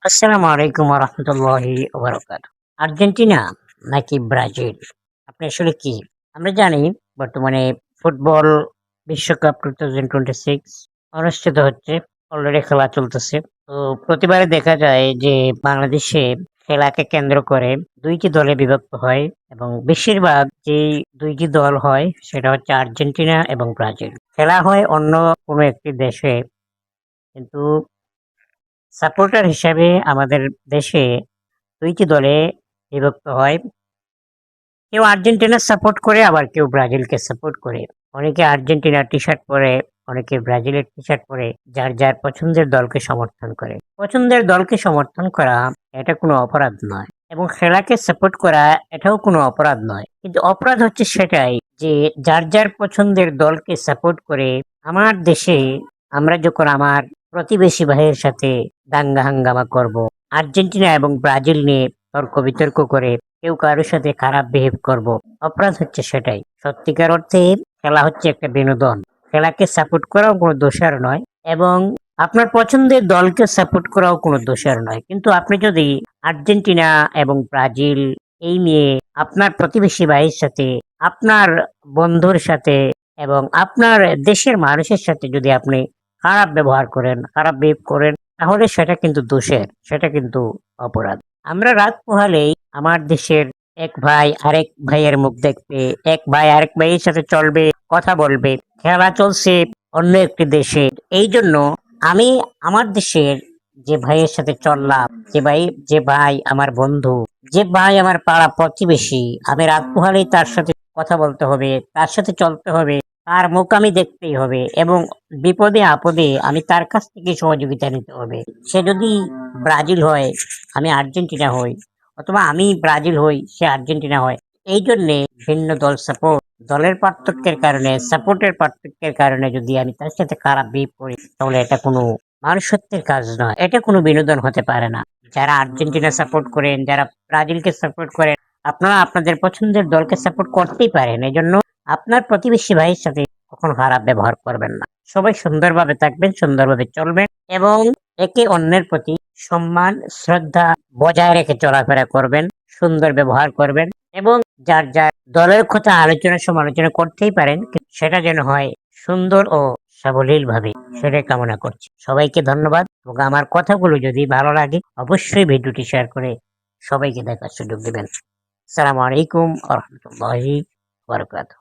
আসসালামু আলাইকুম রহমতুল্লাহি আর্জেন্টিনা নাকি ব্রাজিল? আপনি আসলে কি? আমরা জানি বর্তমানে ফুটবল বিশ্বকাপ 2026 অনুষ্ঠিত হচ্ছে। অলরেডি খেলা চলতেছে। তো প্রতিবারে দেখা যায় যে বাংলাদেশে খেলাকে কেন্দ্র করে ২টি দলে বিভক্ত হয় এবং বেশিরভাগ যেই ২টি দল হয় সেটা হচ্ছে আর্জেন্টিনা এবং ব্রাজিল। খেলা হয় অন্য কোনো একটি দেশে, কিন্তু সাপোর্টার হিসাবে আমাদের দেশে ২টি দলে বিভক্ত হয়। কেউ আর্জেন্টিনার সাপোর্ট করে, আবার কেউ ব্রাজিলকে সাপোর্ট করে। অনেকে আর্জেন্টিনার টি-শার্ট পরে, অনেকে ব্রাজিলের টি-শার্ট পরে যার, যার পছন্দের দলকে সমর্থন করে। পছন্দের দলকে সমর্থন করা এটা কোনো অপরাধ নয় এবং খেলাকে সাপোর্ট করা এটাও কোনো অপরাধ নয়। কিন্তু অপরাধ হচ্ছে সেটাই যে যার, যার পছন্দের দলকে সাপোর্ট করে আমার দেশে আমরা যখন আমার প্রতিবেশী ভাইয়ের সাথে দাঙ্গা হাঙ্গামা করব, আর্জেন্টিনা এবং ব্রাজিল নিয়ে তর্ক বিতর্ক করে কেউ কারোর সাথে খারাপ বিহেভ করব, অপরাধ হচ্ছে সেটাই। সত্যিকার অর্থে খেলা হচ্ছে একটা বিনোদন। খেলাকে সাপোর্ট করাও কোনো দোষার নয় এবং আপনার পছন্দের দলকে সাপোর্ট করাও কোনো দোষার নয়। কিন্তু আপনি যদি আর্জেন্টিনা এবং ব্রাজিল এই নিয়ে আপনার প্রতিবেশী ভাইয়ের সাথে, আপনার বন্ধুর সাথে এবং আপনার দেশের মানুষের সাথে যদি আপনি খারাপ ব্যবহার করেন, খারাপ বিহেভ করেন, তাহলে সেটা কিন্তু দোষের, সেটা কিন্তু অপরাধ। আমরা রাত পোহালেই আমার দেশের এক ভাই আরেক ভাইয়ের মুখ দেখবে, এক ভাই আরেক ভাইয়ের সাথে চলবে, কথা বলবে। খেলা চলছে অন্য একটি দেশে। এই জন্য আমি আমার দেশের যে ভাইয়ের সাথে চললাম, যে ভাই আমার বন্ধু, যে ভাই আমার পাড়া প্রতিবেশী, আমি রাত পোহালেই তার সাথে কথা বলতে হবে, তার সাথে চলতে হবে, তার মুখ আমি দেখতেই হবে এবং বিপদে আপদে আমি তার কাছ থেকে সহযোগিতা নিতে হবে। সে যদি ব্রাজিল হয়, আমি আর্জেন্টিনা হই, অথবা আমি ব্রাজিল হই, সে আর্জেন্টিনা হয়। এই জন্যে ভিন্ন দল সাপোর্ট, দলের পার্থক্যের কারণে, সাপোর্টের পার্থক্যের কারণে যদি আমি তার সাথে খারাপ বিহেভ করি, তাহলে এটা কোনো মানুষত্বের কাজ নয়, এটা কোনো বিনোদন হতে পারে না। যারা আর্জেন্টিনা সাপোর্ট করেন, যারা ব্রাজিলকে সাপোর্ট করেন, আপনারা আপনাদের পছন্দের দলকে সাপোর্ট করতেই পারেন। এজন্য আপনার প্রতিবেশী ভাইয়ের সাথে কখনো খারাপ ব্যবহার করবেন না। সবাই সুন্দরভাবে থাকবেন, সুন্দরভাবে চলবেন এবং একে অন্যের প্রতি সম্মান, শ্রদ্ধা বজায় রেখে চলাফেরা করবেন, সুন্দর ব্যবহার করবেন এবং যার, যার দলের কথা আলোচনা সমালোচনা করতেই পারেন, কিন্তু সেটা যেন হয় সুন্দর ও সাবলীল ভাবে। সেটাই কামনা করছি। সবাইকে ধন্যবাদ এবং আমার কথাগুলো যদি ভালো লাগে অবশ্যই ভিডিওটি শেয়ার করে সবাইকে দেখার সুযোগ দিবেন। আসসালামু আলাইকুম ওয়া রাহমাতুল্লাহি ওয়া বারাকাতুহু।